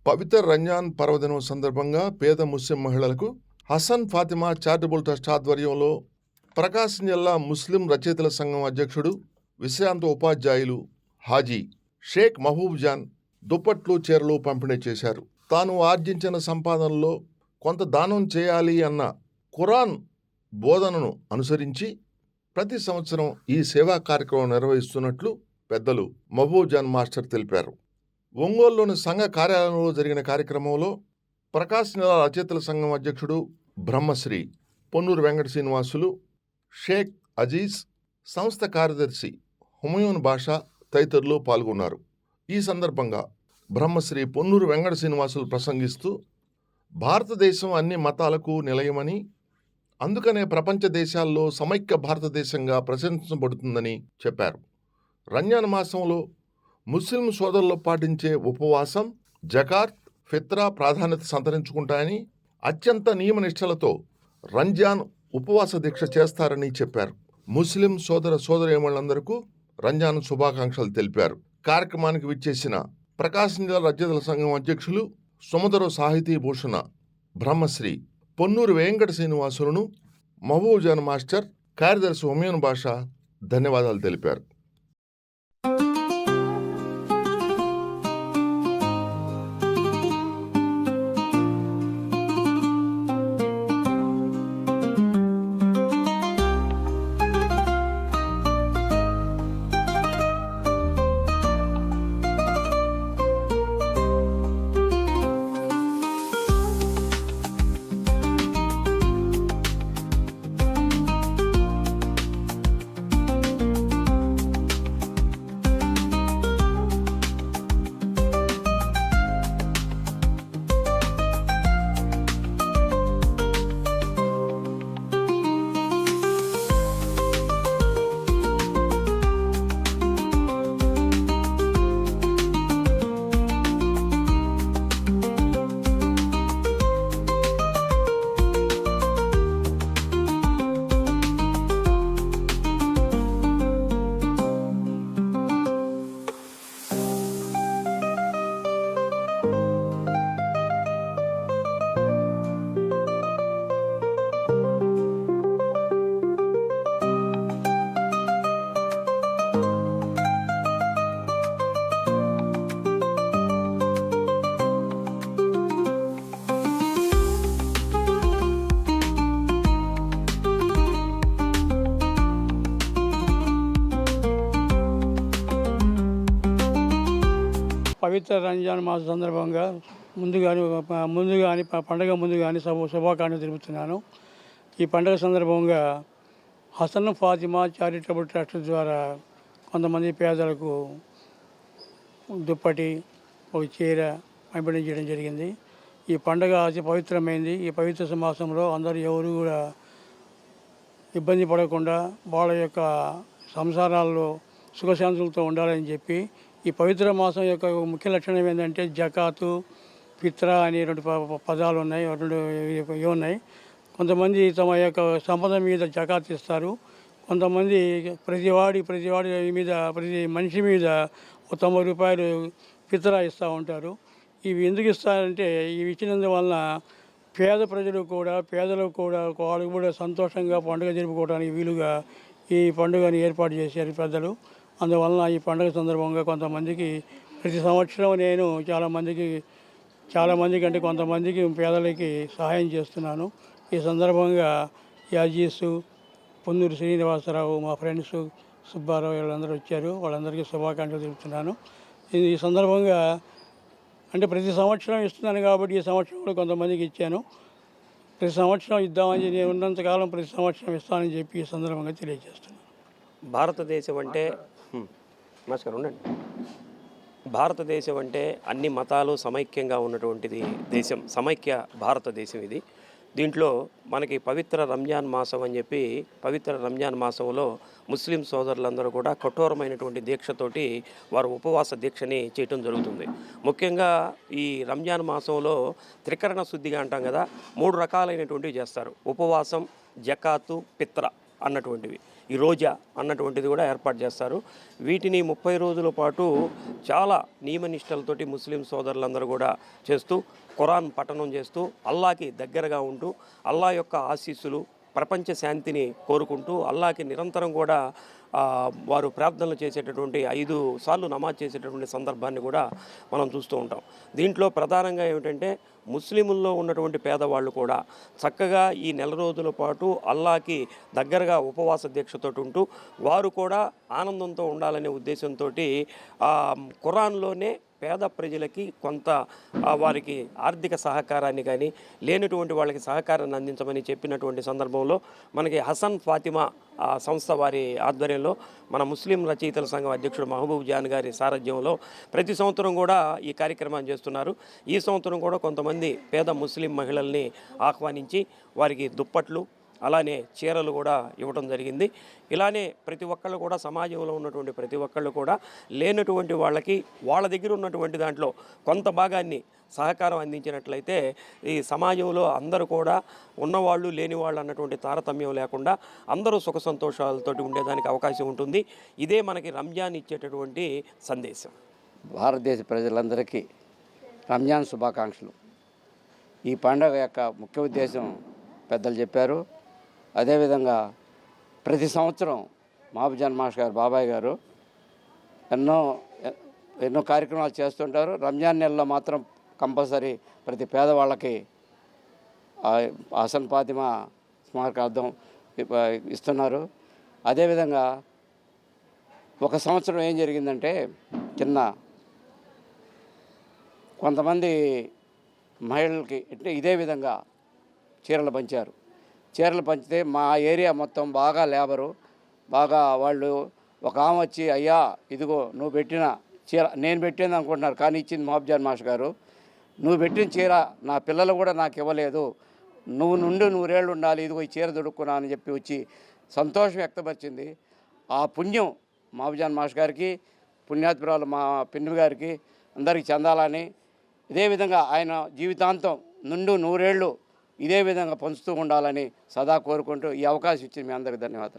పవిత్ర రంజాన్ పర్వదినం సందర్భంగా పేద ముస్లిం మహిళలకు హసన్ ఫాతిమా చారిటబుల్ ట్రస్ట్ ఆధ్వర్యంలో ప్రకాశం జిల్లా ముస్లిం రచయితల సంఘం అధ్యక్షుడు విశ్రాంత ఉపాధ్యాయులు హాజీ షేక్ మహబూబ్ జాన్ దుప్పట్లు చీరలు పంపిణీ చేశారు. తాను ఆర్జించిన సంపాదనలో కొంత దానం చేయాలి అన్న ఖురాన్ బోధనను అనుసరించి ప్రతి సంవత్సరం ఈ సేవా కార్యక్రమం నిర్వహిస్తున్నట్లు పెద్దలు మహబూబ్ జాన్ మాస్టర్ తెలిపారు. ఒంగోలులోని సంఘ కార్యాలయంలో జరిగిన కార్యక్రమంలో ప్రకాశం జిల్లా రచయితల సంఘం అధ్యక్షుడు బ్రహ్మశ్రీ పొన్నూరు వెంకట శ్రీనివాసులు, షేక్ అజీజ్, సంస్థ కార్యదర్శి హుమయూన్ బాషా తదితరులు పాల్గొన్నారు. ఈ సందర్భంగా బ్రహ్మశ్రీ పొన్నూరు వెంకట శ్రీనివాసులు ప్రసంగిస్తూ భారతదేశం అన్ని మతాలకు నిలయమని, అందుకనే ప్రపంచ దేశాల్లో సమైక్య భారతదేశంగా ప్రశంసించబడుతుందని చెప్పారు. రంజాన్ మాసంలో ముస్లిం సోదరులు పాటించే ఉపవాసం, జకాత్, ఫిత్రా ప్రాధాన్యత సంతరించుకుంటాయని, అత్యంత నియమనిష్టలతో రంజాన్ ఉపవాస దీక్ష చేస్తారని చెప్పారు. ముస్లిం సోదర సోదరీమణులందరికీ రంజాన్ శుభాకాంక్షలు తెలిపారు. కార్యక్రమానికి విచ్చేసిన ప్రకాశం జిల్లా రచయితల సంఘం అధ్యక్షులు సుమధుర సాహితీ భూషణ బ్రహ్మశ్రీ పొన్నూరు వెంకట శ్రీనివాసులను మహబూబ్ జాన్ మాస్టర్, కార్యదర్శి హుమయూన్ బాషా ధన్యవాదాలు తెలిపారు. పవిత్ర రంజాన్ మాస సందర్భంగా ముందుగాని పండగ ముందుగాని శుభాకాంక్షలు తెలుపుతున్నాను. ఈ పండుగ సందర్భంగా హసన్ ఫాతిమా చారిటబుల్ ట్రస్ట్ ద్వారా కొంతమంది పేదలకు దుప్పటి, ఒక చీర పంపిణీ చేయడం జరిగింది. ఈ పండుగ అతి పవిత్రమైంది. ఈ పవిత్ర మాసంలో అందరూ ఎవరు కూడా ఇబ్బంది పడకుండా వాళ్ళ యొక్క సంసారాల్లో సుఖశాంతులతో ఉండాలని చెప్పి, ఈ పవిత్ర మాసం యొక్క ముఖ్య లక్షణం ఏంటంటే జకాతు, ఫిత్రా అనే రెండు పదాలు ఉన్నాయి, ఉన్నాయి. కొంతమంది తమ యొక్క సంపద మీద జకాత్ ఇస్తారు. కొంతమంది ప్రతి మనిషి మీద 90 రూపాయలు ఫిత్రా ఇస్తూ ఉంటారు. ఇవి ఎందుకు ఇస్తారంటే, ఇవి ఇచ్చినందువలన పేదలకు కూడా వాళ్ళు కూడా సంతోషంగా పండుగ జరుపుకోవడానికి వీలుగా ఈ పండుగని ఏర్పాటు చేశారు పెద్దలు. అందువలన ఈ పండుగ సందర్భంగా కొంతమందికి ప్రతి సంవత్సరం నేను చాలామందికి అంటే కొంతమందికి పేదలకి సహాయం చేస్తున్నాను. ఈ సందర్భంగా యాజీసు, పొన్నూరు శ్రీనివాసరావు, మా ఫ్రెండ్స్ సుబ్బారావు వీళ్ళందరూ వచ్చారు. వాళ్ళందరికీ శుభాకాంక్షలు తెలుపుతున్నాను. ఈ సందర్భంగా అంటే ప్రతి సంవత్సరం ఇస్తున్నాను కాబట్టి ఈ సంవత్సరం కూడా కొంతమందికి ఇచ్చాను. ప్రతి సంవత్సరం ఇద్దామని నేను ఉన్నంతకాలం ప్రతి సంవత్సరం ఇస్తానని చెప్పి ఈ సందర్భంగా తెలియజేస్తున్నాను. భారతదేశం అంటే భారతదేశం అంటే అన్ని మతాలు సమైక్యంగా ఉన్నటువంటిది దేశం, సమైక్య భారతదేశం ఇది. దీంట్లో మనకి పవిత్ర రంజాన్ మాసం అని చెప్పి, పవిత్ర రంజాన్ మాసంలో ముస్లిం సోదరులందరూ కూడా కఠోరమైనటువంటి దీక్షతోటి వారు ఉపవాస దీక్షని చేయటం జరుగుతుంది. ముఖ్యంగా ఈ రంజాన్ మాసంలో త్రికరణ శుద్ధిగా అంటాం కదా, 3 రకాలైనటువంటివి చేస్తారు. ఉపవాసం, జకాతు, పిత్ర అన్నటువంటివి. ఈ రోజా అన్నటువంటిది కూడా ఏర్పాటు చేస్తారు. వీటిని 30 రోజుల పాటు చాలా నియమనిష్టలతోటి ముస్లిం సోదరులందరూ కూడా చేస్తూ ఖురాన్ పఠనం చేస్తూ అల్లాకి దగ్గరగా ఉంటూ అల్లా యొక్క ఆశీస్సులు ప్రపంచ శాంతిని కోరుకుంటూ అల్లాకి నిరంతరం కూడా వారు ప్రార్థనలు చేసేటటువంటి 5 సార్లు నమాజ్ చేసేటటువంటి సందర్భాన్ని కూడా మనం చూస్తూ ఉంటాం. దీంట్లో ప్రధానంగా ఏమిటంటే ముస్లిముల్లో ఉన్నటువంటి పేదవాళ్ళు కూడా చక్కగా ఈ నెల రోజుల పాటు అల్లాకి దగ్గరగా ఉపవాస దీక్షతో ఉంటూ వారు కూడా ఆనందంతో ఉండాలనే ఉద్దేశంతో ఖురాన్లోనే పేద ప్రజలకి కొంత వారికి ఆర్థిక సహకారాన్ని కానీ లేనటువంటి వాళ్ళకి సహకారాన్ని అందించమని చెప్పినటువంటి సందర్భంలో మనకి హసన్ ఫాతిమా సంస్థ వారి ఆధ్వర్యంలో మన ముస్లిం రచయితల సంఘం అధ్యక్షుడు మహబూబ్ జాన్ గారి సారథ్యంలో ప్రతి సంవత్సరం కూడా ఈ కార్యక్రమాన్ని చేస్తున్నారు. ఈ సంవత్సరం కూడా కొంతమంది పేద ముస్లిం మహిళల్ని ఆహ్వానించి వారికి దుప్పట్లు అలానే చీరలు కూడా ఇవ్వడం జరిగింది. ఇలానే ప్రతి ఒక్కళ్ళు కూడా సమాజంలో ఉన్నటువంటి ప్రతి ఒక్కళ్ళు కూడా లేనటువంటి వాళ్ళకి వాళ్ళ దగ్గర ఉన్నటువంటి దాంట్లో కొంత భాగాన్ని సహకారం అందించినట్లయితే ఈ సమాజంలో అందరూ కూడా ఉన్నవాళ్ళు లేనివాళ్ళు అన్నటువంటి తారతమ్యం లేకుండా అందరూ సుఖ సంతోషాలతోటి ఉండేదానికి అవకాశం ఉంటుంది. ఇదే మనకి రంజాన్ ఇచ్చేటటువంటి సందేశం. భారతదేశ ప్రజలందరికీ రంజాన్ శుభాకాంక్షలు. ఈ పండుగ యొక్క ముఖ్య ఉద్దేశం పెద్దలు చెప్పారు. అదేవిధంగా ప్రతి సంవత్సరం మహబూబ్ మాస్టర్ గారు బాబాయ్ గారు ఎన్నో కార్యక్రమాలు చేస్తుంటారు. రంజాన్ నెలలో మాత్రం కంపల్సరీ ప్రతి పేదవాళ్ళకి హసన్ ఫాతిమా స్మారకార్థం ఇస్తున్నారు. అదేవిధంగా ఒక సంవత్సరం ఏం జరిగిందంటే కొంతమంది మహిళలకి ఇదే విధంగా చీరలు పంచారు. చీరలు పంచితే మా ఏరియా మొత్తం బాగా లేబరు వాళ్ళు ఒక ఆమె వచ్చి, అయ్యా ఇదిగో నువ్వు పెట్టిన చీర, నేను పెట్టింది అనుకుంటున్నారు కానీ ఇచ్చింది మహబూబ్ మాస్టర్ గారు. నువ్వు పెట్టిన చీర నా పిల్లలు కూడా నాకు ఇవ్వలేదు, నువ్వు నుండి 100 ఏళ్ళు ఉండాలి, ఇదిగో ఈ చీర దొడుక్కున్నా అని చెప్పి వచ్చి సంతోషం వ్యక్తపరిచింది. ఆ పుణ్యం మహబూబ్ మాస్టర్ గారికి, పుణ్యాత్మురాలు మా పిన్ని గారికి అందరికీ చెందాలని, ఇదే విధంగా ఆయన జీవితాంతం 100 ఏళ్ళు ఇదే విధంగా పంచుతూ ఉండాలని సదా కోరుకుంటూ ఈ అవకాశం ఇచ్చింది మీ అందరికీ ధన్యవాదాలు.